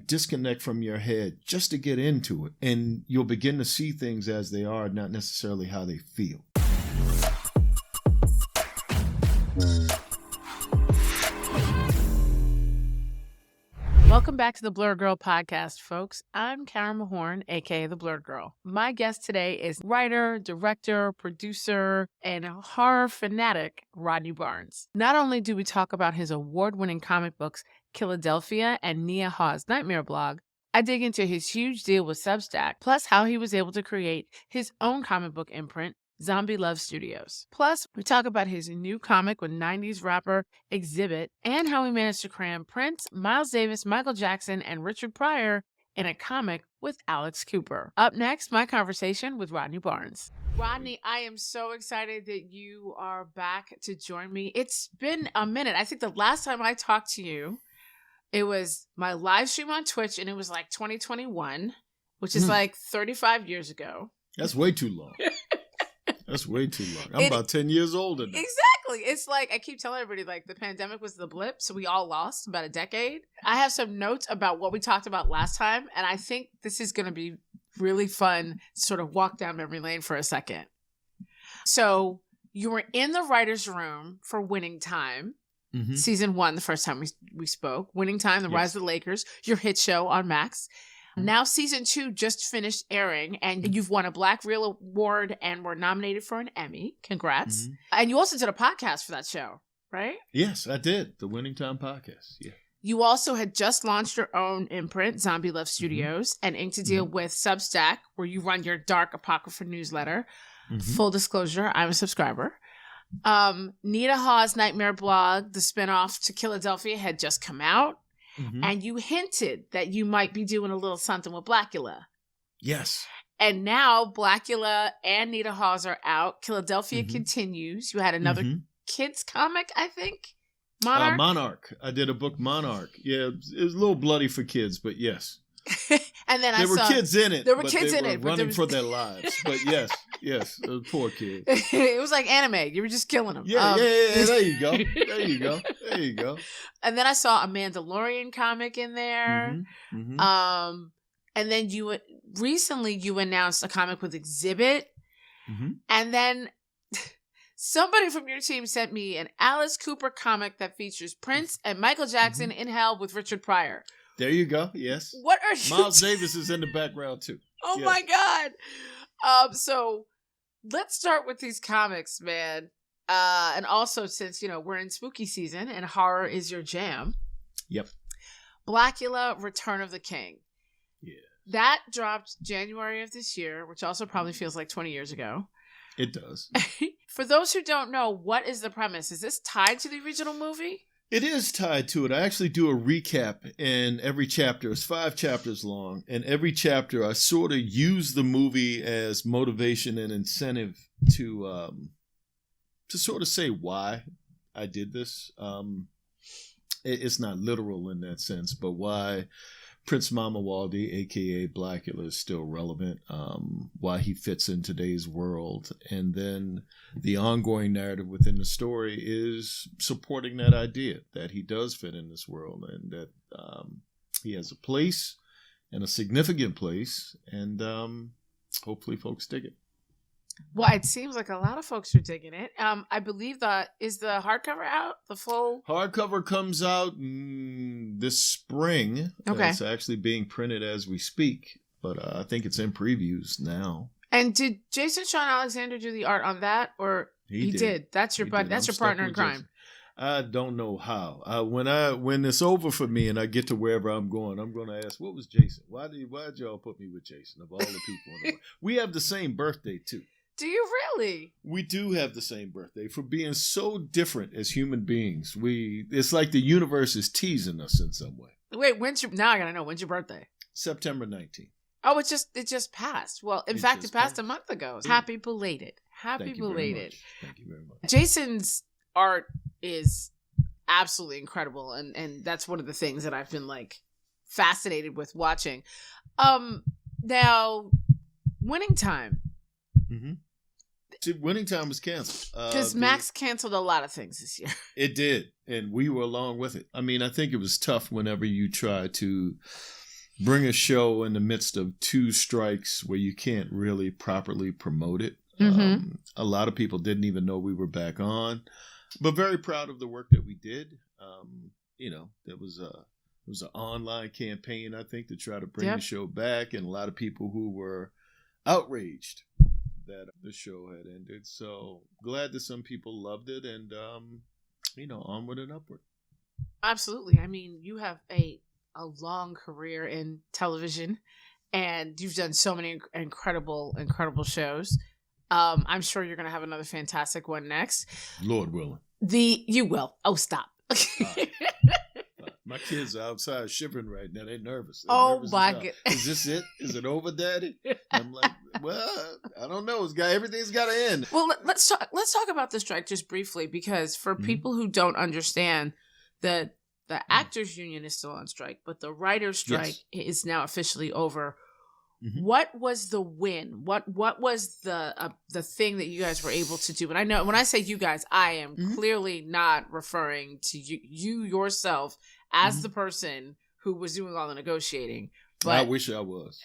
disconnect from your head just to get into it. And you'll begin to see things as they are, not necessarily how they feel. Welcome back to the Blerd Girl podcast, folks. I'm Karama Horn, aka the Blerd Girl. My guest today is writer, director, producer, and horror fanatic Rodney Barnes. Not only do we talk about his award-winning comic books, Philadelphia and Nia Hawes' Nightmare blog, I dig into his huge deal with Substack, plus how he was able to create his own comic book imprint, Zombie Love Studios. Plus, we talk about his new comic with 90s rapper Exhibit and how he managed to cram Prince, Miles Davis, Michael Jackson, and Richard Pryor in a comic with Alex Cooper. Up next, my conversation with Rodney Barnes. Rodney, I am so excited that you are back to join me. It's been a minute. I think the last time I talked to you, it was my live stream on Twitch, and it was like 2021, which is like 35 years ago. That's way too long. That's way too long. I'm about 10 years older now. Exactly. It's like, I keep telling everybody, like, the pandemic was the blip, so we all lost about a decade. I have some notes about what we talked about last time, and I think this is going to be really fun to sort of walk down memory lane for a second. So, you were in the writer's room for Winning Time, season 1, the first time we spoke. Winning Time, The Rise of the Lakers, your hit show on Max. Now season 2 just finished airing, and you've won a Black Reel Award and were nominated for an Emmy. Congrats. And you also did a podcast for that show, right? Yes, I did. The Winning Time podcast. Yeah. You also had just launched your own imprint, Zombie Love Studios, and inked a deal with Substack, where you run your dark apocrypha newsletter. Full disclosure, I'm a subscriber. Nia Hawes' Nightmare blog, the spinoff to Philadelphia, had just come out. And you hinted that you might be doing a little something with Blackula. Yes. And now Blackula and Nia Hawes are out. Philadelphia continues. You had another kids comic, I think? Monarch? Monarch. I did a book, Monarch. Yeah, it was a little bloody for kids, but yes. And then there were kids in it. There were kids in it. Running for their lives. But yes, poor kids. It was like anime. You were just killing them. Yeah, there you go. There you go. And then I saw a Mandalorian comic in there. And then recently you announced a comic with Exhibit. And then somebody from your team sent me an Alice Cooper comic that features Prince and Michael Jackson in hell with Richard Pryor. There you go. Yes. What are you? Miles Davis is in the background too. Oh my God. So let's start with these comics, man. And also, since we're in spooky season and horror is your jam. Yep. Blackula: Return of the King. Yeah. That dropped January of this year, which also probably feels like 20 years ago. It does. For those who don't know, what is the premise? Is this tied to the original movie? It is tied to it. I actually do a recap in every chapter. It's 5 chapters long. And every chapter, I sort of use the movie as motivation and incentive to sort of say why I did this. It's not literal in that sense, but why Prince Mamawaldi, a.k.a. Blackula, is still relevant, why he fits in today's world. And then the ongoing narrative within the story is supporting that idea that he does fit in this world and that he has a place and a significant place. And hopefully folks dig it. Well, it seems like a lot of folks are digging it. I believe is the hardcover out? The full hardcover comes out this spring. Okay, it's actually being printed as we speak, but I think it's in previews now. And did Jason Sean Alexander do the art on that, or he did? That's your buddy. That's your partner in crime. Jason. I don't know how. When it's over for me and I get to wherever I'm going, I'm going to ask, what was Jason? Why did y'all put me with Jason of all the people in the world? We have the same birthday too. Do you really? We do have the same birthday. For being so different as human beings, it's like the universe is teasing us in some way. Wait, now I gotta know, when's your birthday? September 19th. Oh, it just passed. Well, in fact, it passed a month ago. Happy belated. Happy belated. Thank you very much. Jason's art is absolutely incredible, and that's one of the things that I've been like fascinated with watching. Now, Winning Time. Winning Time was canceled. Because Max canceled a lot of things this year. It did, and we were along with it. I mean, I think it was tough whenever you try to bring a show in the midst of 2 strikes where you can't really properly promote it. A lot of people didn't even know we were back on, but very proud of the work that we did. There was an online campaign, I think, to try to bring the show back, and a lot of people who were outraged that the show had ended. So glad that some people loved it, and onward and upward. Absolutely. I mean, you have a long career in television, and you've done so many incredible shows. I'm sure you're going to have another fantastic one next. Lord willing. You will. Oh, stop. My kids are outside shivering right now. They're nervous. My God. Is this it? Is it over, Daddy? I'm like, well, I don't know. Everything's got to end. Well, let's talk about the strike just briefly, because for people who don't understand, the actors union is still on strike, but the writers strike is now officially over. What was the win? What was the thing that you guys were able to do? And I know when I say you guys, I am clearly not referring to you yourself as the person who was doing all the negotiating. But I wish I was.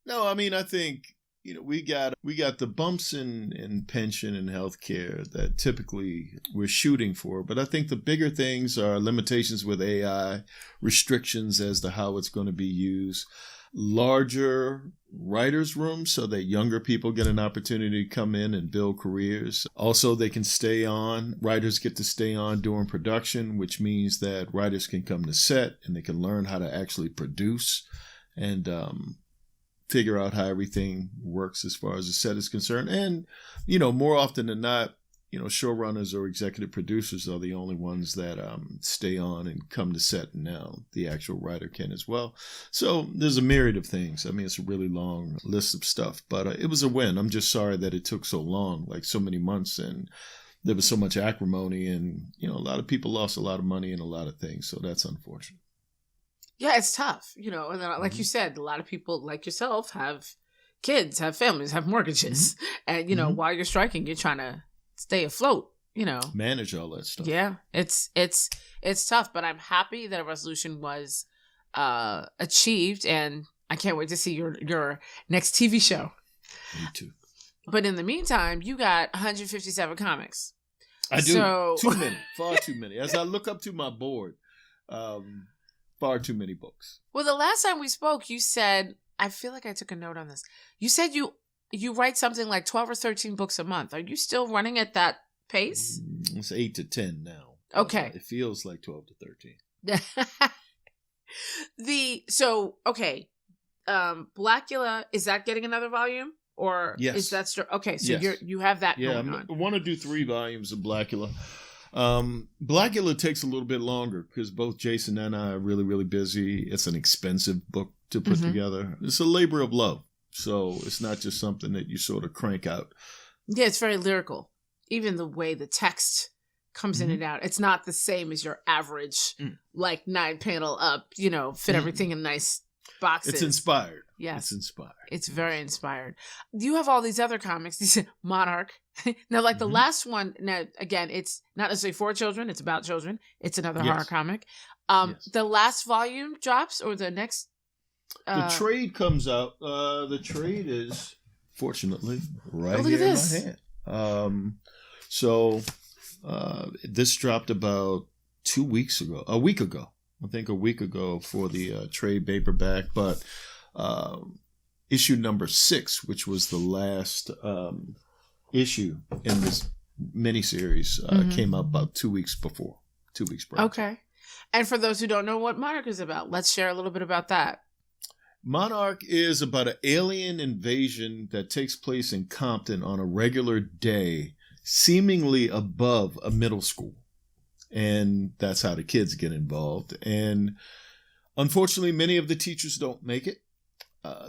No, I mean, I think we got the bumps in pension and healthcare that typically we're shooting for, but I think the bigger things are limitations with AI, restrictions as to how it's going to be used. Larger writers' rooms so that younger people get an opportunity to come in and build careers. Also, they can stay on. Writers get to stay on during production, which means that writers can come to set and they can learn how to actually produce and figure out how everything works as far as the set is concerned. And, more often than not, showrunners or executive producers are the only ones that stay on and come to set. Now the actual writer can as well. So there's a myriad of things. I mean, it's a really long list of stuff, but it was a win. I'm just sorry that it took so long, like so many months, and there was so much acrimony, and a lot of people lost a lot of money and a lot of things. So that's unfortunate. Yeah, it's tough, and then, like you said, a lot of people like yourself have kids, have families, have mortgages, and while you're striking, you're trying to stay afloat, manage all that stuff. Yeah, it's tough, but I'm happy that a resolution was achieved, and I can't wait to see your next TV show. Me too. But in the meantime, you got 157 comics. I do. Too many, far too many. As I look up to my board, far too many books. Well, the last time we spoke, you said, I feel like I took a note on this. You said you write something like 12 or 13 books a month. Are you still running at that pace? It's 8 to 10 now. Okay. It feels like 12 to 13. Blackula, is that getting another volume? Or yes. Is that okay, so you have that going on. I want to do 3 volumes of Blackula. Blackula takes a little bit longer because both Jason and I are really, really busy. It's an expensive book to put together. It's a labor of love. So it's not just something that you sort of crank out. Yeah, it's very lyrical. Even the way the text comes in and out. It's not the same as your average, 9-panel up, fit everything in nice boxes. It's inspired. Yes. It's inspired. It's very inspired. You have all these other comics. These Monarch. Now, like the last one, now, again, it's not necessarily for children. It's about children. It's another horror comic. The last volume drops, or the next? The trade comes out. The trade is, fortunately, right here in my hand. This dropped about 2 weeks ago. A week ago. I think a week ago for the trade paperback. But issue number 6, which was the last issue in this miniseries, came out about 2 weeks before. 2 weeks prior. Okay. And for those who don't know what Monarch is about, let's share a little bit about that. Monarch is about an alien invasion that takes place in Compton on a regular day, seemingly above a middle school. And that's how the kids get involved. And unfortunately, many of the teachers don't make it.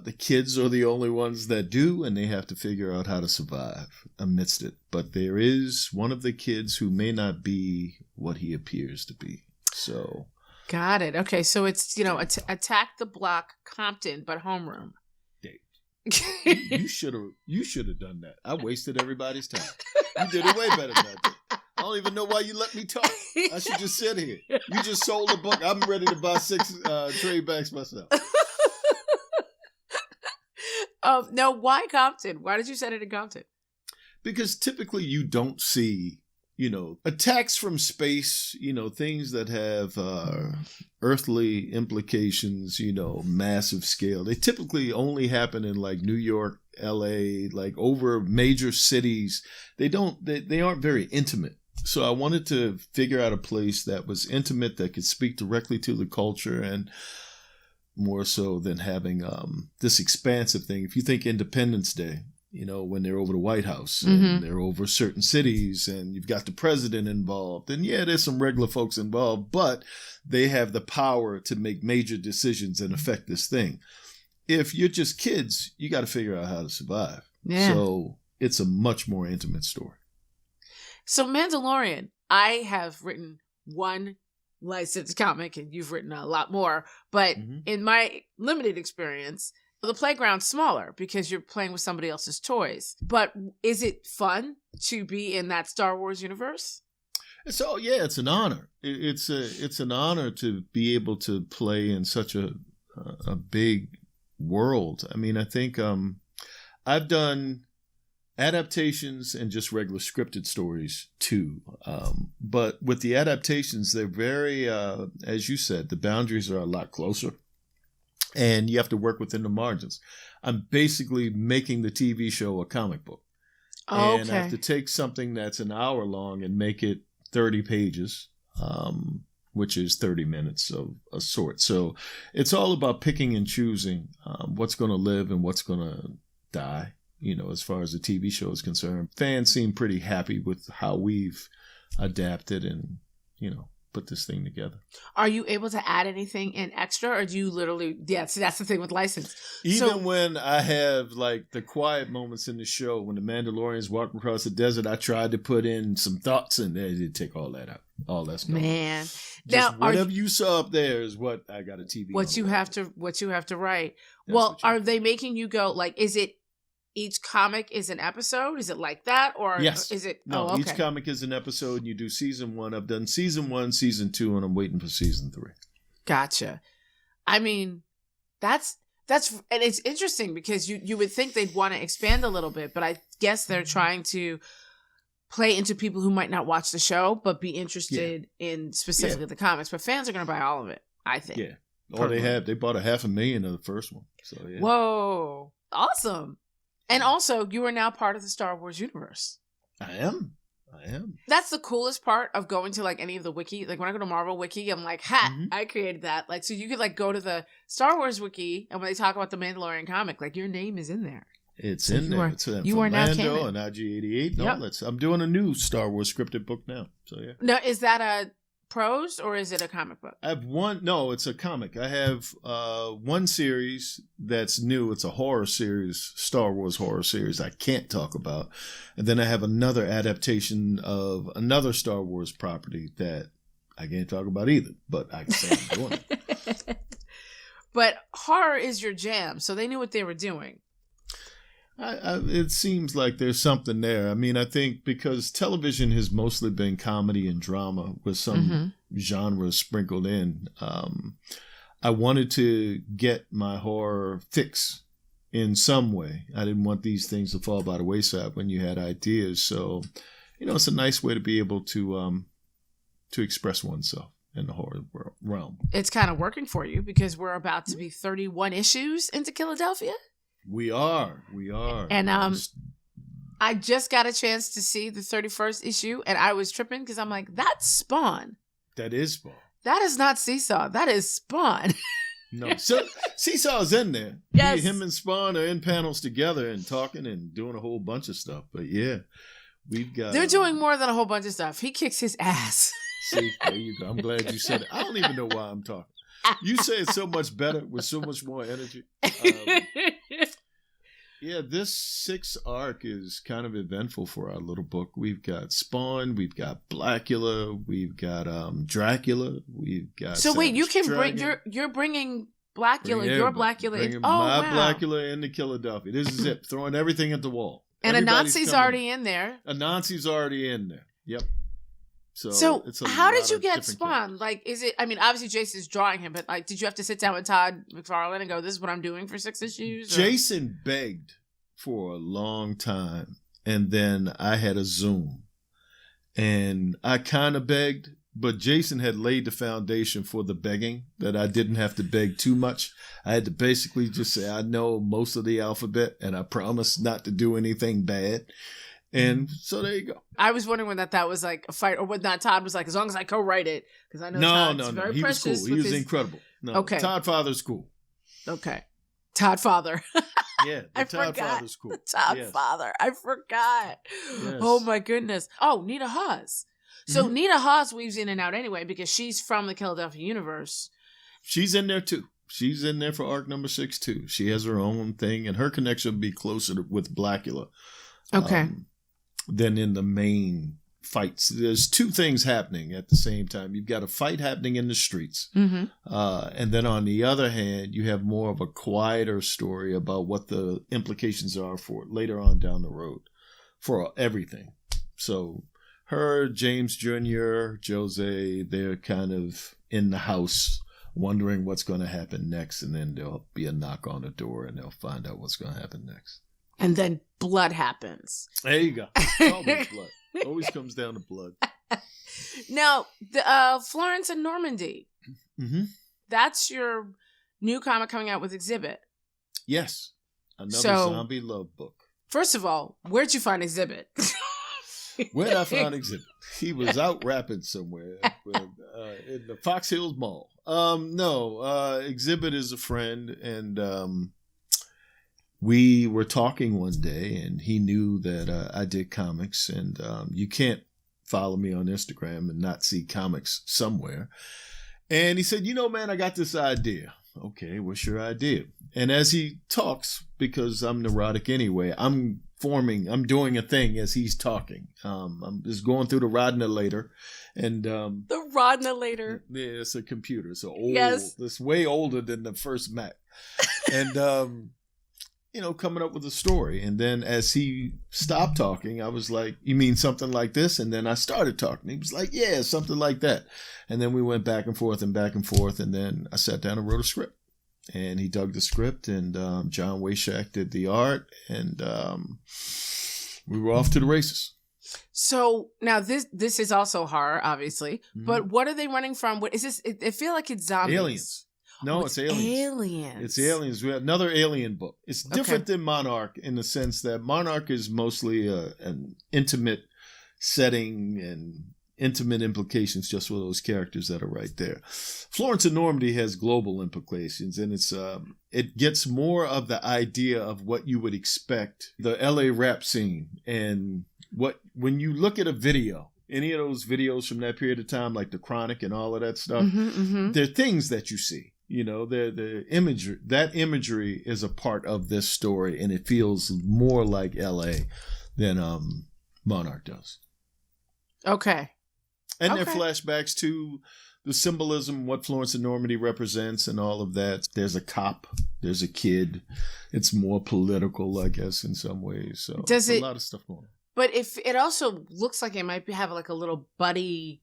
The kids are the only ones that do, and they have to figure out how to survive amidst it. But there is one of the kids who may not be what he appears to be. So... Got it. Okay, so it's, attack the block, Compton, but homeroom. You should have done that. I wasted everybody's time. You did it way better than I did. I don't even know why you let me talk. I should just sit here. You just sold a book. I'm ready to buy 6 trade backs myself. No, why Compton? Why did you set it in Compton? Because typically you don't see, attacks from space, things that have earthly implications, massive scale. They typically only happen in like New York, LA, like over major cities. They aren't very intimate. So I wanted to figure out a place that was intimate, that could speak directly to the culture, and more so than having this expansive thing. If you think Independence Day, when they're over the White House and they're over certain cities and you've got the president involved, and yeah, there's some regular folks involved, but they have the power to make major decisions and affect this thing. If you're just kids, you got to figure out how to survive. Yeah. So it's a much more intimate story. So Mandalorian, I have written one licensed comic and you've written a lot more, but in my limited experience, the playground's smaller because you're playing with somebody else's toys. But is it fun to be in that Star Wars universe? So yeah, it's an honor. It's an honor to be able to play in such a big world. I mean, I think I've done adaptations and just regular scripted stories too. But with the adaptations, they're very, as you said, the boundaries are a lot closer. And you have to work within the margins. I'm basically making the TV show a comic book. Oh, and I have to take something that's an hour long and make it 30 pages, which is 30 minutes of a sort. So it's all about picking and choosing what's going to live and what's going to die, as far as the TV show is concerned. Fans seem pretty happy with how we've adapted and, put this thing together. Are you able to add anything in extra, or do you literally, so that's the thing with license. Even when I have like the quiet moments in the show, when the Mandalorians walk across the desert, I tried to put in some thoughts in there. They did take all that out. All that's gone. Man. Just now, whatever you saw up there is what I got a TV. What you have to write. That's well, are they making you go, like, is it each comic is an episode? Is it like that? Or yes. Is it? No, each comic is an episode, and you do season 1. I've done season 1, season 2, and I'm waiting for season 3. Gotcha. I mean, that's and it's interesting because you would think they'd want to expand a little bit, but I guess they're trying to play into people who might not watch the show, but be interested in specifically the comics. But fans are going to buy all of it, I think. Yeah. Oh, they bought $500,000 of the first one. So yeah. Whoa. Awesome. And also, you are now part of the Star Wars universe. I am. That's the coolest part of going to like any of the wiki. Like when I go to Marvel wiki, I'm like, I created that. Like, so you could like go to the Star Wars wiki, and when they talk about the Mandalorian comic, like your name is in there. It's so in there. You are now Lando and IG-88 and all that. I'm doing a new Star Wars scripted book now. So yeah. Now, is that a prose or is it a comic book? I have one. No, it's a comic. I have one series that's new. It's a horror series, Star Wars horror series I can't talk about. And then I have another adaptation of another Star Wars property that I can't talk about either, but I can say I'm doing it. But horror is your jam, so they knew what they were doing. It seems like there's something there. I mean, I think because television has mostly been comedy and drama with some genres sprinkled in, I wanted to get my horror fix in some way. I didn't want these things to fall by the wayside when you had ideas. So, it's a nice way to be able to express oneself in the horror realm. It's kind of working for you because we're about to be 31 issues into Philadelphia. We are. And I just got a chance to see the 31st issue, and I was tripping because I'm like, that's Spawn. That is Spawn. That is not Seesaw. That is Spawn. No, so Seesaw's in there. Yes. Him and Spawn are in panels together and talking and doing a whole bunch of stuff. But yeah, we've got... They're doing more than a whole bunch of stuff. He kicks his ass. See, there you go. I'm glad you said it. I don't even know why I'm talking. You say it so much better with so much more energy. Yeah, this 6th arc is kind of eventful for our little book. We've got Spawn, we've got Blackula, we've got Dracula, we've got. So wait, you can bring you're bringing Blackula, your Blackula, in, my Blackula into Philadelphia. This is it, throwing everything at the wall. And Anansi's already in there. Anansi's already in there. Yep. So it's a how lot did you of get different Spawn? characters. Like, is it, I mean, obviously Jason's drawing him, but like, did you have to sit down with Todd McFarlane and go, this is what I'm doing for 6 issues? Or? Jason begged for a long time, and then I had a Zoom. And I kind of begged, but Jason had laid the foundation for the begging that I didn't have to beg too much. I had to basically just say, I know most of the alphabet, and I promise not to do anything bad. And so there you go. I was wondering whether that was like a fight or whether not Todd was like, as long as I co-write it. Because I know Todd's very He was precious. cool. He was incredible. No, okay. Todd Father's cool. Okay. Todd Father. Yeah, I Todd forgot. Father's cool. The Todd Father. I forgot. Yes. Oh my goodness. Oh, Nita Hawes. So Nita Hawes weaves in and out anyway because she's from the Philadelphia universe. She's in there too. She's in there for arc number 6 too. She has her own thing, and her connection will be closer with Blackula. Okay. Than in the main fights. There's 2 things happening at the same time. You've got a fight happening in the streets. Mm-hmm. And then on the other hand, you have more of a quieter story about what the implications are for later on down the road for everything. So her, James Jr., Jose, they're kind of in the house wondering what's going to happen next. And then there'll be a knock on the door and they'll find out what's going to happen next. And then blood happens. There you go. It's always blood. Always comes down to blood. Now, the Florence and Normandy. Mm-hmm. That's your new comic coming out with Exhibit. Yes. Another zombie love book. First of all, where'd you find Exhibit? Where'd I find Exhibit? He was out rapping somewhere in the Fox Hills Mall. Exhibit is a friend, and we were talking one day, and he knew that I did comics, and you can't follow me on Instagram and not see comics somewhere. And he said, man, I got this idea. Okay, what's your idea? And as he talks, because I'm neurotic anyway, I'm doing a thing as he's talking. I'm just going through the Rodney-lator. And the Rodney-lator. Yeah, it's a computer. So old. Yes. It's way older than the first Mac. And coming up with a story. And then as he stopped talking, I was like, you mean something like this? And then I started talking. He was like, yeah, something like that. And then we went back and forth. And then I sat down and wrote a script. And he dug the script, and John Wayshak did the art, and we were off to the races. So now this is also horror, obviously. Mm-hmm. But what are they running from? What is this? I feel like it's zombies. Aliens. No, it's aliens. Aliens. It's aliens. We have another alien book. It's different than Monarch in the sense that Monarch is mostly an intimate setting and intimate implications just for those characters that are right there. Florence and Normandy has global implications, and it gets more of the idea of what you would expect the LA rap scene, and when you look at a video, any of those videos from that period of time, like the Chronic and all of that stuff, they're things that you see. The imagery, that imagery is a part of this story, and it feels more like LA than Monarch does. Okay. And their flashbacks to the symbolism, what Florence and Normandy represents and all of that. There's a cop. There's a kid. It's more political, I guess, in some ways. So there's a lot of stuff going on. But if it also looks like it might have like a little buddy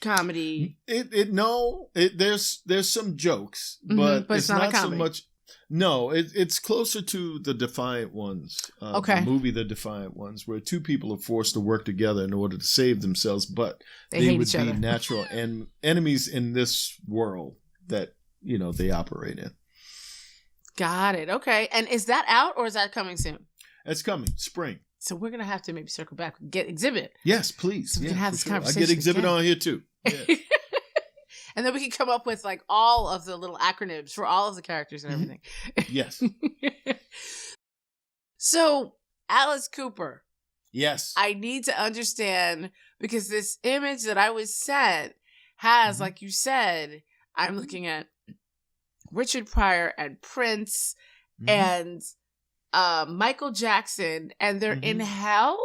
comedy. There's some jokes, but it's not so much. No, it's closer to the Defiant Ones. The movie The Defiant Ones, where 2 people are forced to work together in order to save themselves, but they would be natural enemies in this world that they operate in. Got it. Okay, and is that out or is that coming soon? It's coming spring. So we're gonna have to maybe circle back and get Exhibit. Yes, please. So we can have this conversation. I get Exhibit on here too. Yeah. And then we can come up with like all of the little acronyms for all of the characters and everything. Yes. So, Alice Cooper. Yes. I need to understand, because this image that I was sent has, like you said, I'm looking at Richard Pryor and Prince and Michael Jackson, and they're in hell?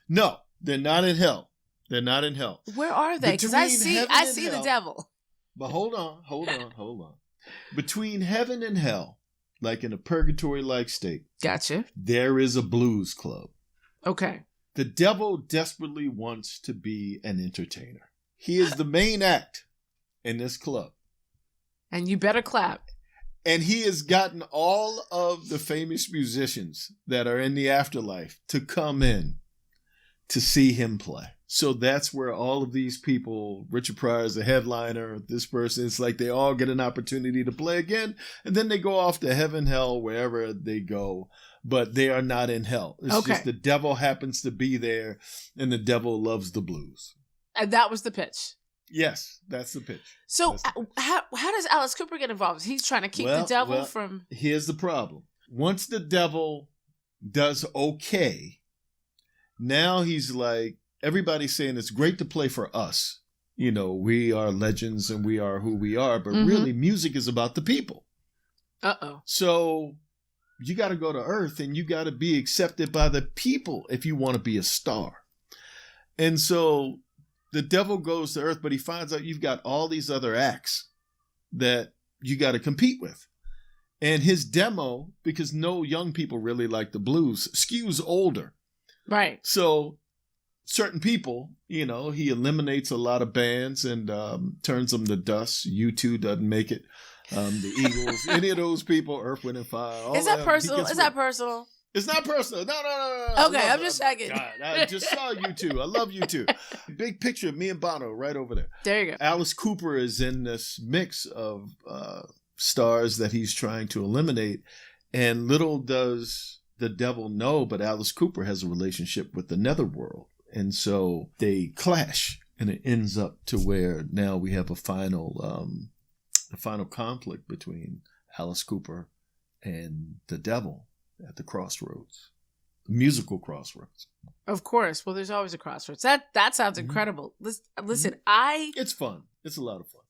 No, they're not in hell. They're not in hell. Where are they? Because I see the devil. But hold on. Between heaven and hell, like in a purgatory-like state. Gotcha. There is a blues club. Okay. The devil desperately wants to be an entertainer. He is the main act in this club. And you better clap. And he has gotten all of the famous musicians that are in the afterlife to come in to see him play. So that's where all of these people, Richard Pryor is the headliner, this person, it's like they all get an opportunity to play again. And then they go off to heaven, hell, wherever they go. But they are not in hell. It's just the devil happens to be there, and the devil loves the blues. And that was the pitch. Yes, that's the pitch. So how does Alice Cooper get involved? He's trying to keep the devil from... Here's the problem. Once the devil does okay, now he's like, everybody's saying it's great to play for us. You know, we are legends and we are who we are, but really music is about the people. Uh-oh. So you got to go to Earth and you got to be accepted by the people if you want to be a star. And so the devil goes to Earth, but he finds out you've got all these other acts that you got to compete with. And his demo, because no young people really like the blues, skews older. Right. So certain people, you know, he eliminates a lot of bands and turns them to dust. U2 doesn't make it. The Eagles, any of those people, Earth, Wind, and Fire. Is that personal? Is that personal? It's not personal. No. Okay, I'm just checking. God, I just saw U2. I love U2. Big picture of me and Bono right over there. There you go. Alice Cooper is in this mix of stars that he's trying to eliminate. And little does the devil know, but Alice Cooper has a relationship with the netherworld. And so they clash, and it ends up to where now we have a final conflict between Alice Cooper and the devil at the crossroads, the musical crossroads. Of course. Well, there's always a crossroads. That sounds incredible. Listen, it's fun. It's a lot of fun.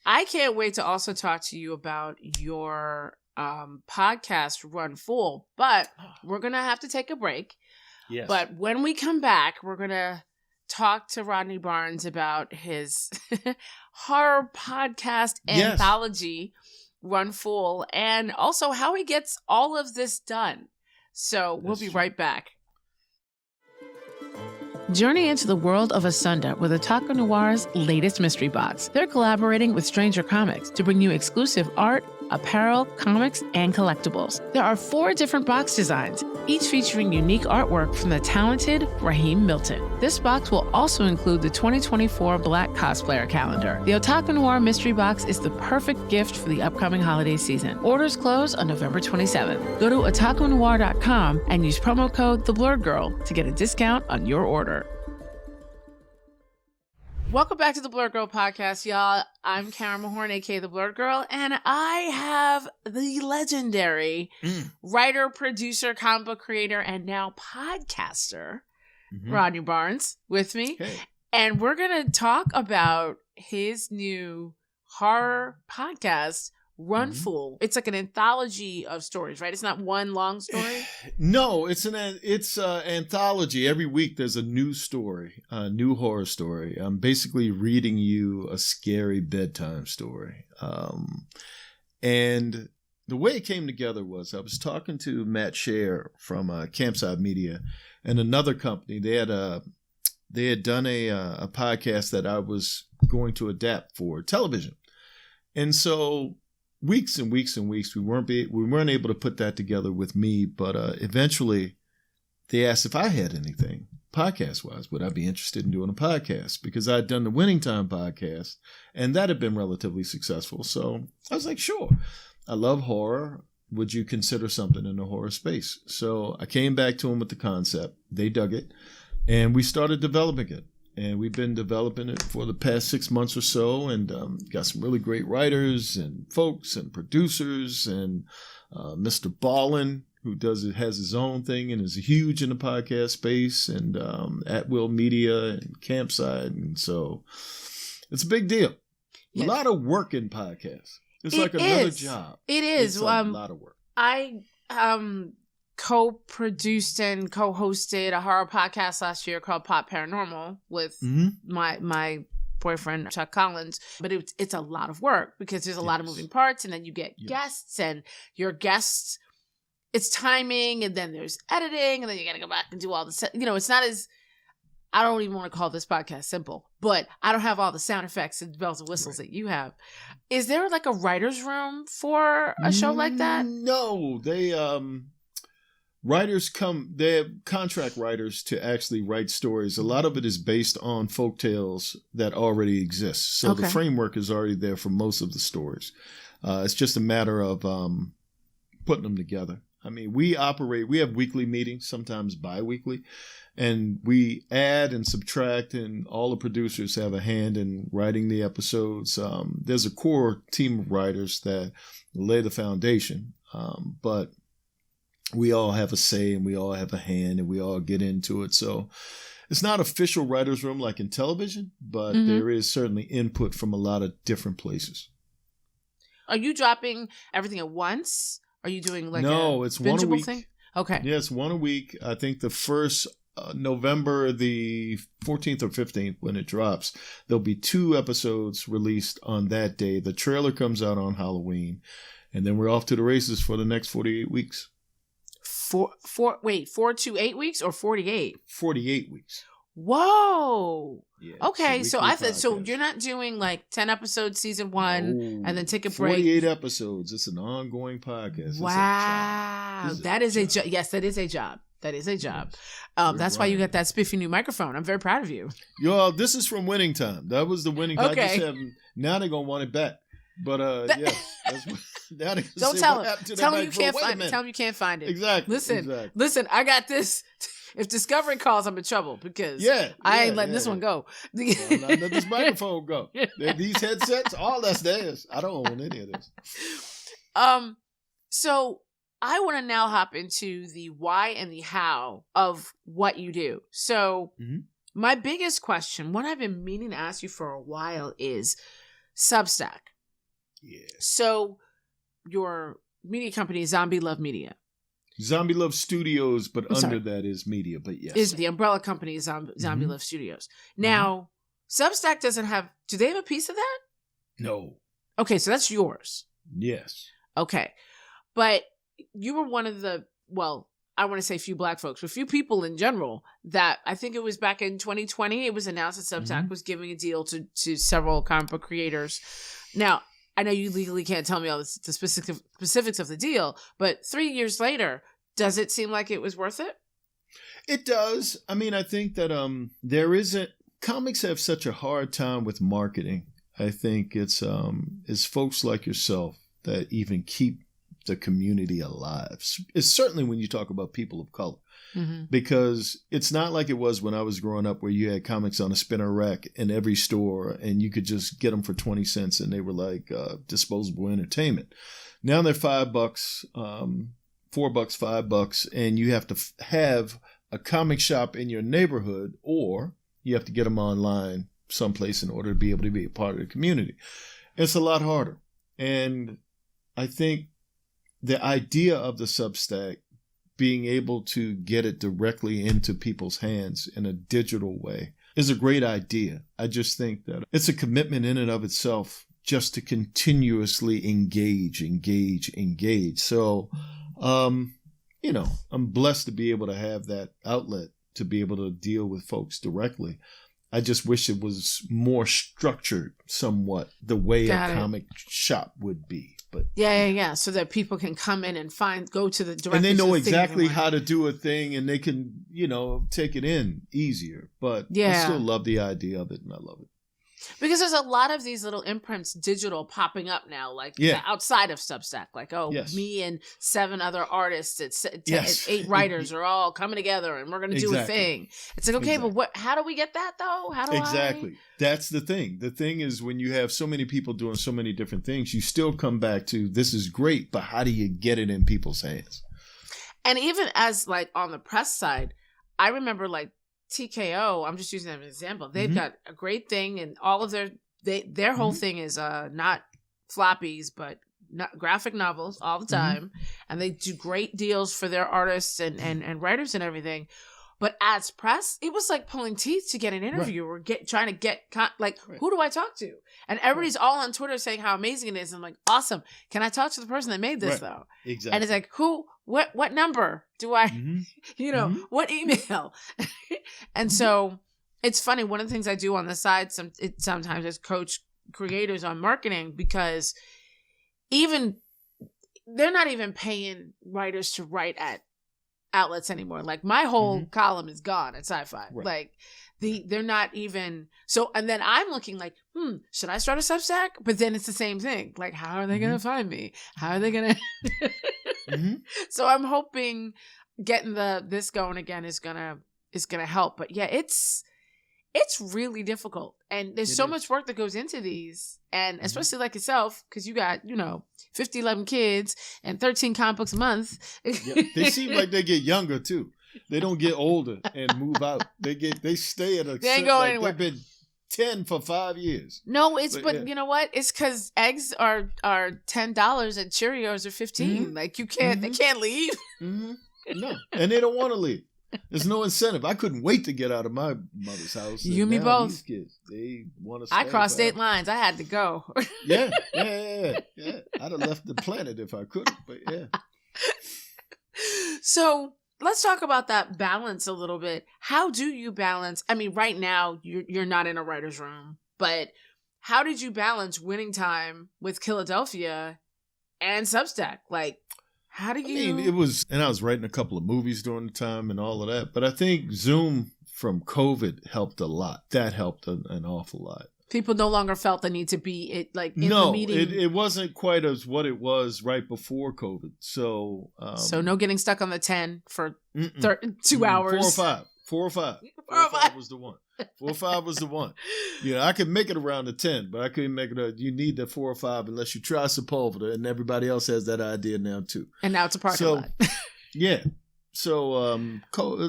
I can't wait to also talk to you about your podcast, Run Fool, but we're going to have to take a break. Yes. But when we come back, we're going to talk to Rodney Barnes about his horror podcast anthology, Run Fool, and also how he gets all of this done. So we'll be right back. Journey into the world of Asunda with Otaku Noir's latest mystery box. They're collaborating with Stranger Comics to bring you exclusive art, apparel, comics, and collectibles. There are 4 different box designs, each featuring unique artwork from the talented Raheem Milton. This box will also include the 2024 Black Cosplayer Calendar. The Otaku Noir Mystery Box is the perfect gift for the upcoming holiday season. Orders close on November 27th. Go to otakunoir.com and use promo code theblerdgurl to get a discount on your order. Welcome back to the Blerd Girl podcast, y'all. I'm Karama Horn, aka the Blerd Girl, and I have the legendary writer, producer, comic book creator, and now podcaster, Rodney Barnes, with me. Hey. And we're going to talk about his new horror podcast, Run Fool. It's like an anthology of stories, right? It's not one long story. No, it's an anthology. Every week there's a new story, a new horror story. I'm basically reading you a scary bedtime story. And the way it came together was I was talking to Matt Scher from Campside Media and another company. They had done a podcast that I was going to adapt for television, and so weeks and weeks and weeks we weren't able to put that together with me. But eventually, they asked if I had anything podcast wise, would I be interested in doing a podcast? Because I'd done the Winning Time podcast, and that had been relatively successful. So I was like, sure. I love horror. Would you consider something in the horror space? So I came back to them with the concept. They dug it, and we started developing it. And we've been developing it for the past 6 months or so, and got some really great writers and folks and producers, and Mr. Ballin, who has his own thing and is huge in the podcast space, and At Will Media and Campside. And so it's a big deal. Yeah. A lot of work in podcasts. It's like another job. It is. It's a lot of work. I co-produced and co-hosted a horror podcast last year called Pop Paranormal with my boyfriend Chuck Collins, but it's a lot of work because there's a lot of moving parts, and then you get guests, and your guests it's timing, and then there's editing, and then you got to go back and do all the, it's not as, I don't even want to call this podcast simple, but I don't have all the sound effects and bells and whistles that you have. Is there like a writer's room for a show like that? No, they, writers they have contract writers to actually write stories. A lot of it is based on folktales that already exist. So the framework is already there for most of the stories. It's just a matter of putting them together. I mean, we have weekly meetings, sometimes bi-weekly, and we add and subtract, and all the producers have a hand in writing the episodes. There's a core team of writers that lay the foundation, but we all have a say and we all have a hand and we all get into it. So it's not official writer's room like in television, but there is certainly input from a lot of different places. Are you dropping everything at once? Are you doing like it's one a week thing? Okay. Yeah, it's one a week. I think the first November the 14th or 15th when it drops, there'll be 2 episodes released on that day. The trailer comes out on Halloween, and then we're off to the races for the next 48 weeks. 4 to 8 weeks or 48? 48 weeks. Whoa. Yeah, okay, so so you're not doing like 10 episodes season 1 and then take a break. 48 episodes. It's an ongoing podcast. Wow. That is a job. Yes, that is a job. That is a job. That's why you got that spiffy new microphone. I'm very proud of you. Yo, this is from Winning Time. That was the winning time. Okay. Now they're gonna want it back. But yeah, now don't tell them. Tell them you can't find it. Tell them you can't find it. Exactly. Listen. I got this. If Discovery calls, I'm in trouble because I ain't letting this one go. I'm not letting this microphone go. These headsets, all that's theirs. I don't own any of this. So I want to now hop into the why and the how of what you do. So my biggest question, what I've been meaning to ask you for a while, is Substack. Yeah. So your media company is Zombie Love Media. Zombie Love Studios, but under that is media, but yes. Is the umbrella company Zombie Love Studios. Now, Substack doesn't have, do they have a piece of that? No. Okay, so that's yours. Yes. Okay. But you were one of the, well, I want to say few Black folks, but few people in general that I think it was back in 2020, it was announced that Substack was giving a deal to several comic book creators. Now, I know you legally can't tell me all the specifics of the deal, but 3 years later, does it seem like it was worth it? It does. I mean, I think that comics have such a hard time with marketing. I think it's folks like yourself that even keep the community alive. It's certainly when you talk about people of color. Because it's not like it was when I was growing up where you had comics on a spinner rack in every store and you could just get them for 20 cents and they were like disposable entertainment. Now they're $5, $4, $5, and you have to have a comic shop in your neighborhood, or you have to get them online someplace in order to be able to be a part of the community. It's a lot harder. And I think the idea of the Substack, being able to get it directly into people's hands in a digital way, is a great idea. I just think that it's a commitment in and of itself just to continuously engage. So, I'm blessed to be able to have that outlet to be able to deal with folks directly. I just wish it was more structured somewhat the way a comic shop would be. But yeah. So that people can come in and go to the directors. And they know exactly how to do a thing and they can, take it in easier. But I still love the idea of it and I love it. Because there's a lot of these little imprints digital popping up now, like outside of Substack. Like, me and 7 other artists, it's 8 writers are all coming together and we're going to do a thing. It's like, okay, but how do we get that though? That's the thing. The thing is, when you have so many people doing so many different things, you still come back to, this is great, but how do you get it in people's hands? And even as like on the press side, I remember like TKO, I'm just using that as an example. They've got a great thing, and all of their whole thing is not floppies, but graphic novels all the time. And they do great deals for their artists and writers and everything. But as press, it was like pulling teeth to get an interview or trying to get, who do I talk to? And everybody's all on Twitter saying how amazing it is. I'm like, awesome. Can I talk to the person that made this, though? Exactly. And it's like, what number do I, what email? And so it's funny. One of the things I do on the side sometimes is coach creators on marketing, because they're not even paying writers to write at outlets anymore. Like my whole column is gone at Sci-Fi. Right. Like they're not even so. And then I'm looking like, should I start a Substack? But then it's the same thing. Like, how are they going to find me? How are they going to? So I'm hoping getting this going again is gonna help. But yeah, it's really difficult, and there's so much work that goes into these, and especially like yourself, because you got 11 kids and 13 comic books a month. Yeah. They seem like they get younger too. They don't get older and move out. They stay at a. They ain't going anywhere. They've been 10 for 5 years. No, but you know what? It's because eggs are $10 and Cheerios are $15. Like you can't, they can't leave. No, and they don't want to leave. There's no incentive. I couldn't wait to get out of my mother's house. You and me both. These kids, they want to stay. I crossed state lines. I had to go. Yeah. I'd have left the planet if I could, but yeah. So let's talk about that balance a little bit. How do you balance? I mean, right now you're not in a writer's room, but how did you balance winning time with Philadelphia and Substack? Like, how do you? I mean, I was writing a couple of movies during the time and all of that, but I think Zoom from COVID helped a lot. That helped an awful lot. People no longer felt the need to be in the meeting. It wasn't quite as what it was right before COVID. So, no getting stuck on the 10 for 2 hours. 4 or 5. 4 or 5 was the one. 4 or 5 was the one. I could make it around the 10, but I couldn't make it. You need the 4 or 5 unless you try Sepulveda, and everybody else has that idea now too. And now it's a parking lot. Yeah. So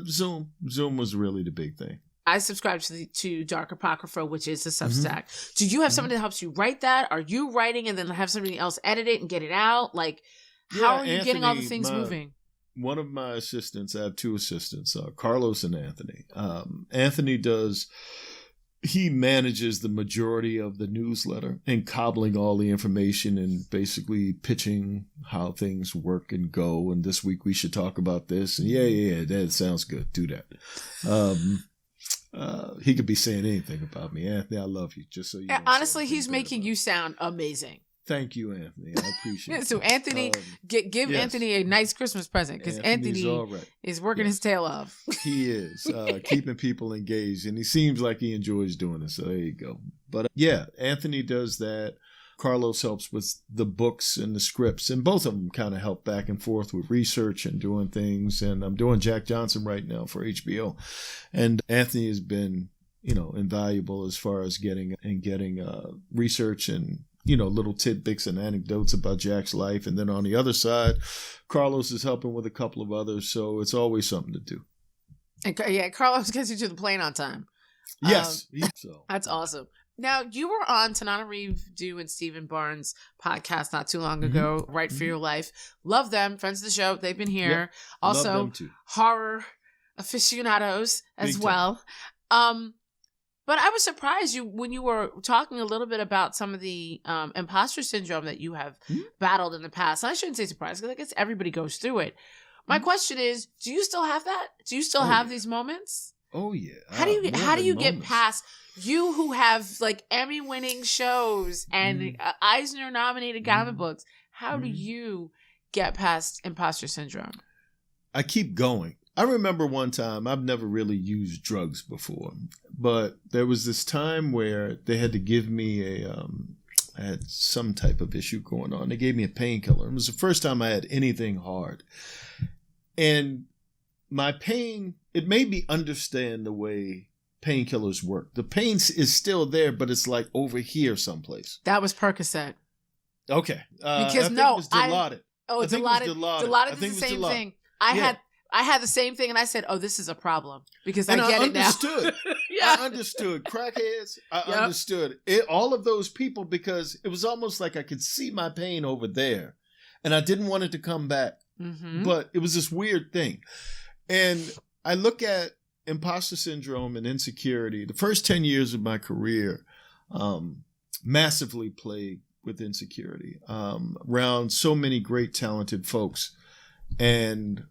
Zoom was really the big thing. I subscribe to Dark Apocrypha, which is a Substack. Do you have somebody that helps you write that? Are you writing and then have somebody else edit it and get it out? Like, how are you getting all the things moving? One of my assistants, I have 2 assistants, Carlos and Anthony. Anthony he manages the majority of the newsletter and cobbling all the information and basically pitching how things work and go. And this week we should talk about this. And yeah, that sounds good. Do that. He could be saying anything about me. Anthony, I love you. Just so you know. Honestly, he's making you sound amazing. Thank you, Anthony. I appreciate it. So Anthony, give Anthony a nice Christmas present, because Anthony is working his tail off. He is keeping people engaged, and he seems like he enjoys doing it. So there you go. But Anthony does that. Carlos helps with the books and the scripts, and both of them kind of help back and forth with research and doing things. And I'm doing Jack Johnson right now for HBO, and Anthony has been, invaluable as far as getting research and little tidbits and anecdotes about Jack's life. And then on the other side, Carlos is helping with a couple of others, so it's always something to do. And Carlos gets you to the plane on time. Yes, that's awesome. Now, you were on Tanana Reeve and Stephen Barnes' podcast not too long ago, Write for Your Life. Love them, friends of the show. They've been here. Yep. Also, love them too. Horror aficionados as well. But I was surprised when you were talking a little bit about some of the imposter syndrome that you have battled in the past. And I shouldn't say surprised, because I guess everybody goes through it. My question is, do you still have that? Do you still have these moments? Oh, yeah. How do you get past... You who have Emmy-winning shows and Eisner-nominated comic books, how do you get past imposter syndrome? I keep going. I remember one time, I've never really used drugs before, but there was this time where they had to give me I had some type of issue going on. They gave me a painkiller. It was the first time I had anything hard. And my pain, it made me understand the way painkillers work. The pain is still there, but it's like over here someplace. That was Percocet. Okay. Because it was Dilaudid. Dilaudid is the same thing. I had the same thing, and I said, "Oh, this is a problem," because I get it now. I understood crackheads. I understood all of those people, because it was almost like I could see my pain over there, and I didn't want it to come back. But it was this weird thing, and I look at imposter syndrome and insecurity. The first 10 years of my career massively plagued with insecurity around so many great, talented folks. And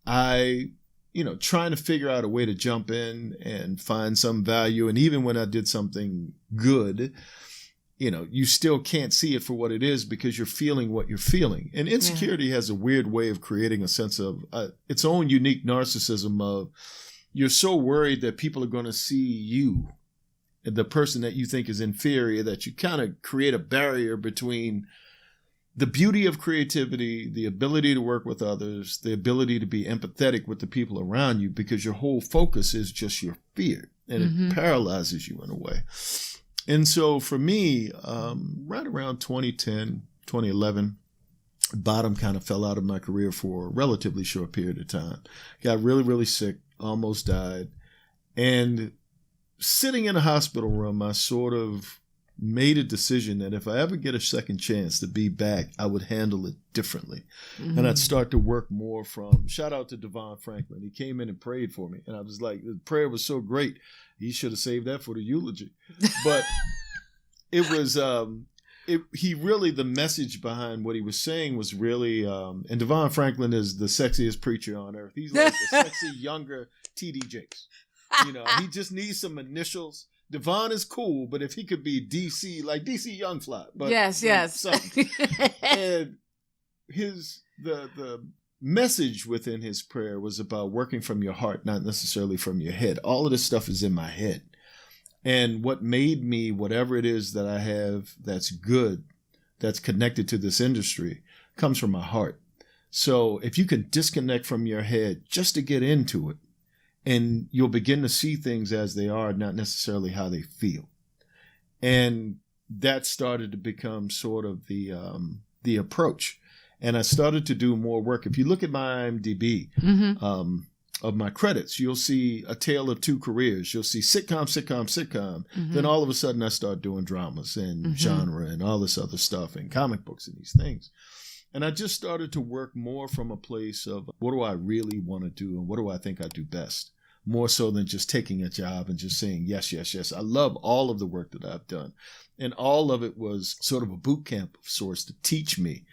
I, trying to figure out a way to jump in and find some value. And even when I did something good, you still can't see it for what it is because you're feeling what you're feeling. And insecurity has a weird way of creating a sense of its own unique narcissism of you're so worried that people are going to see you, the person that you think is inferior, that you kind of create a barrier between the beauty of creativity, the ability to work with others, the ability to be empathetic with the people around you, because your whole focus is just your fear, and it paralyzes you in a way. And so for me, right around 2010, 2011, bottom kind of fell out of my career for a relatively short period of time. Got really, really sick, almost died. And sitting in a hospital room, I sort of made a decision that if I ever get a second chance to be back, I would handle it differently. And I'd start to work more from, shout out to Devon Franklin. He came in and prayed for me. And I was like, the prayer was so great. He should have saved that for the eulogy. But it was, he really, the message behind what he was saying was really, and Devon Franklin is the sexiest preacher on earth. He's like the sexy, younger T.D. Jakes. He just needs some initials. Devon is cool, but if he could be DC, like DC Young Fly. But yes. And the message within his prayer was about working from your heart, not necessarily from your head. All of this stuff is in my head. And what made me whatever it is that I have that's good, that's connected to this industry, comes from my heart. So if you can disconnect from your head just to get into it, and you'll begin to see things as they are, not necessarily how they feel. And that started to become sort of the approach. And I started to do more work. If you look at my IMDb of my credits, you'll see a tale of two careers. You'll see sitcom. Then all of a sudden I start doing dramas and genre and all this other stuff and comic books and these things. And I just started to work more from a place of what do I really want to do and what do I think I do best, more so than just taking a job and just saying yes. I love all of the work that I've done. And all of it was sort of a boot camp of sorts to teach me.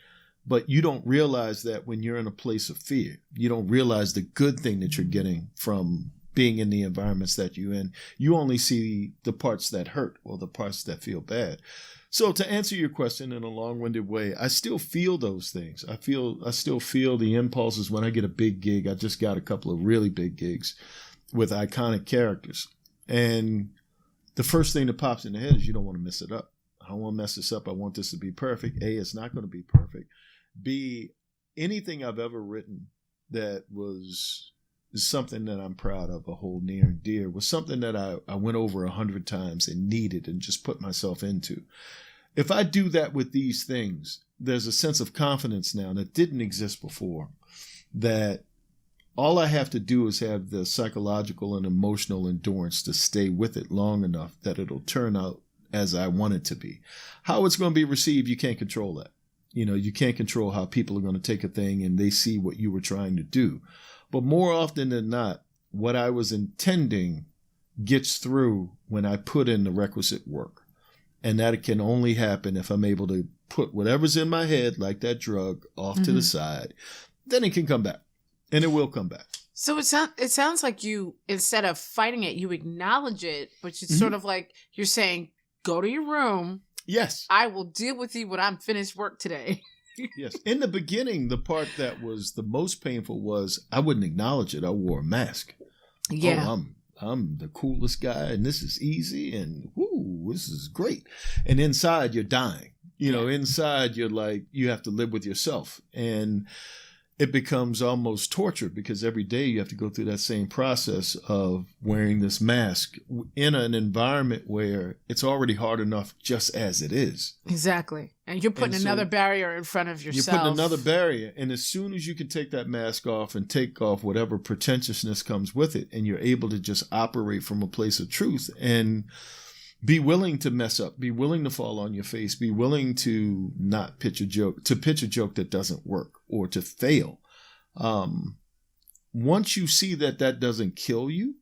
But you don't realize that when you're in a place of fear. You don't realize the good thing that you're getting from being in the environments that you're in. You only see the parts that hurt or the parts that feel bad. So to answer your question in a long-winded way, I still feel those things. I still feel the impulses when I get a big gig. I just got a couple of really big gigs with iconic characters. And the first thing that pops in the head is you don't want to mess it up. I don't want to mess this up. I want this to be perfect. A, it's not going to be perfect. B, anything I've ever written that is something that I'm proud of, a whole near and dear, was something that I went over 100 times and needed and just put myself into. If I do that with these things, there's a sense of confidence now that didn't exist before, that all I have to do is have the psychological and emotional endurance to stay with it long enough that it'll turn out as I want it to be. How it's going to be received, you can't control that. You can't control how people are going to take a thing and they see what you were trying to do. But more often than not, what I was intending gets through when I put in the requisite work. And that can only happen if I'm able to put whatever's in my head, like that drug, off to the side. Then it can come back. And it will come back. So it sounds like you, instead of fighting it, you acknowledge it, but it's sort of like you're saying, go to your room. Yes. I will deal with you when I'm finished work today. Yes. In the beginning, the part that was the most painful was I wouldn't acknowledge it. I wore a mask. Yeah. Oh, I'm the coolest guy and this is easy and whoo, this is great. And inside you're dying. Inside you're like, you have to live with yourself. And it becomes almost torture because every day you have to go through that same process of wearing this mask in an environment where it's already hard enough just as it is. Exactly. And you're putting another barrier in front of yourself. You're putting another barrier. And as soon as you can take that mask off and take off whatever pretentiousness comes with it, and you're able to just operate from a place of truth and be willing to mess up, be willing to fall on your face, be willing to not pitch a joke, to pitch a joke that doesn't work or to fail. once you see that doesn't kill you,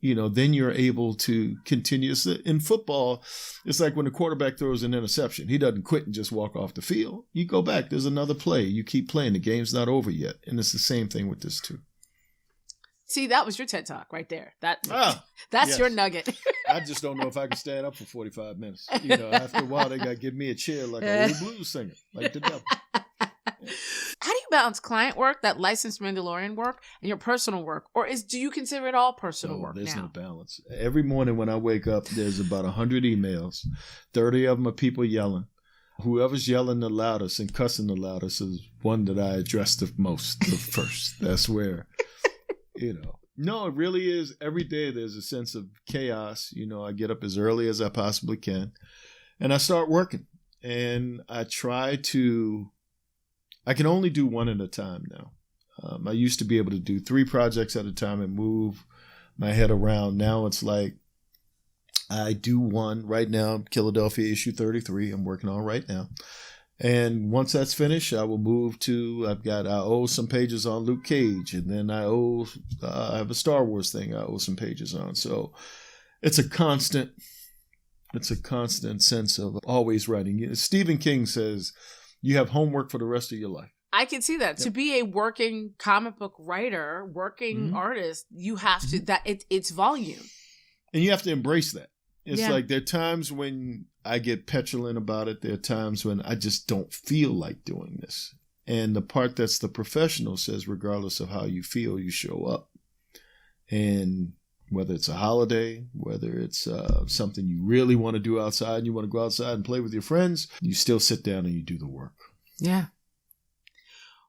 then you're able to continue. In football, it's like when the quarterback throws an interception. He doesn't quit and just walk off the field. You go back. There's another play. You keep playing. The game's not over yet. And it's the same thing with this too. See, that was your TED Talk right there. That's yes. your nugget. I just don't know if I can stand up for 45 minutes. After a while, they got to give me a chair like a old blues singer, like the devil. How do you balance client work, that licensed Mandalorian work, and your personal work? Or do you consider it all personal work there's now? no balance. Every morning when I wake up, there's about 100 emails. 30 of them are people yelling. Whoever's yelling the loudest and cussing the loudest is one that I address the most, the first. That's where... No, it really is. Every day there's a sense of chaos. I get up as early as I possibly can and I start working, and I can only do one at a time now. I used to be able to do 3 projects at a time and move my head around. Now it's like I do one right now, Philadelphia issue 33 I'm working on right now. And once that's finished, I will move to, I owe some pages on Luke Cage, and then I have a Star Wars thing I owe some pages on. So it's a constant sense of always writing. Stephen King says you have homework for the rest of your life. I can see that. Yep. To be a working comic book writer, working artist, you have to, it's volume. And you have to embrace that. It's like there are times when I get petulant about it. There are times when I just don't feel like doing this. And the part that's the professional says, regardless of how you feel, you show up. And whether it's a holiday, whether it's something you really want to do outside, and you want to go outside and play with your friends, you still sit down and you do the work. Yeah.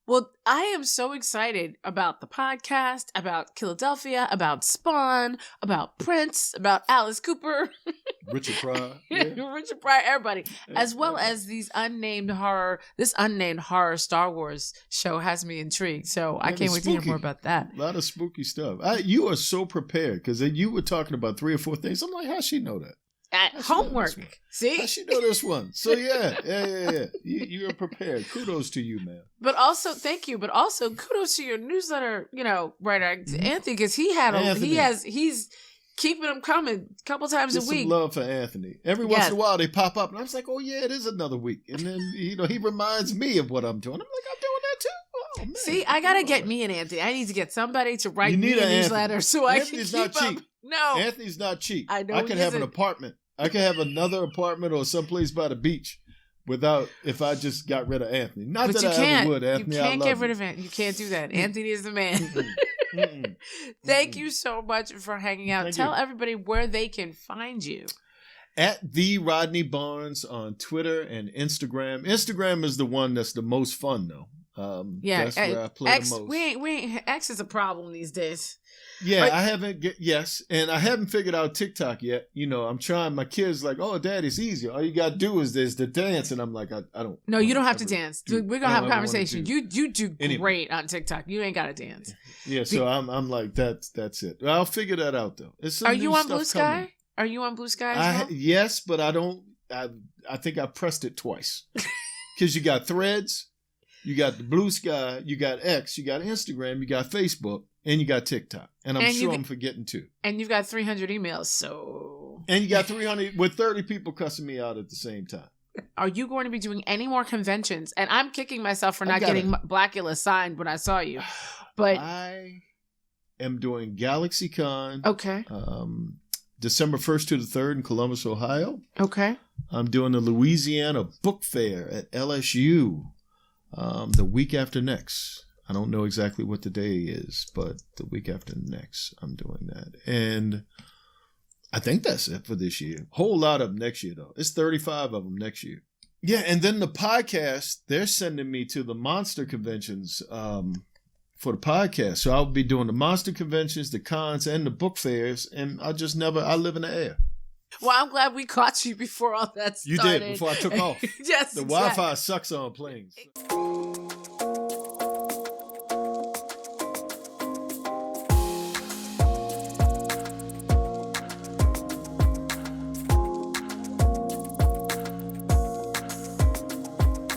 Well, I am so excited about the podcast, about Philadelphia, about Spawn, about Prince, about Alice Cooper. Richard Pryor. Yeah. Richard Pryor, everybody. As well as this unnamed horror Star Wars show has me intrigued. So I can't wait to hear more about that. A lot of spooky stuff. You are so prepared because you were talking about 3 or 4 things. I'm like, how'd she know that? Homework. See? I should know this one. So yeah. You're prepared. Kudos to you, man. But also, thank you. But also, kudos to your newsletter, writer Anthony, because he's keeping them coming a couple times a week. Some love for Anthony. Every once in a while, they pop up, and I was like, oh yeah, it is another week. And then he reminds me of what I'm doing. I'm like, I'm doing that too. Oh, man. See, I gotta get me an Anthony. I need to get somebody to write me a newsletter so Anthony's I can keep not cheap. up. No, Anthony's not cheap. I know. I can have an apartment. I can have another apartment or someplace by the beach if I just got rid of Anthony. Not that I ever would, Anthony. You can't get rid of Anthony. You can't do that. Anthony is the man. Thank you so much for hanging out. Tell everybody where they can find you. At the Rodney Barnes on Twitter and Instagram. Instagram is the one that's the most fun, though. That's where I play the most. X is a problem these days. Yeah, I haven't. And I haven't figured out TikTok yet. I'm trying. My kids like, oh, Dad, it's easy. All you got to do is the dance, and I'm like, I don't. No, you don't have to dance. We're gonna have a conversation. You do great on TikTok. You ain't got to dance. Yeah, so I'm like that's it. I'll figure that out though. Are you on Blue Sky? Are you on Blue Sky as well? Yes, but I don't. I think I pressed it twice because you got Threads. You got the Blue Sky, you got X, you got Instagram, you got Facebook, and you got TikTok. And I'm sure I'm forgetting 2. And you've got 300 emails, so... And you got 300 with 30 people cussing me out at the same time. Are you going to be doing any more conventions? And I'm kicking myself for not getting Blackula signed when I saw you. But I am doing GalaxyCon. Okay. December 1st to the 3rd in Columbus, Ohio. Okay. I'm doing the Louisiana Book Fair at LSU. The week after next. I don't know exactly what the day is, but the week after next, I'm doing that. And I think that's it for this year. Whole lot of them next year, though. It's 35 of them next year. Yeah, and then the podcast, they're sending me to the monster conventions for the podcast. So I'll be doing the monster conventions, the cons, and the book fairs, and I live in the air. Well, I'm glad we caught you before all that started. You did, before I took off. Yes, The Wi-Fi sucks on planes.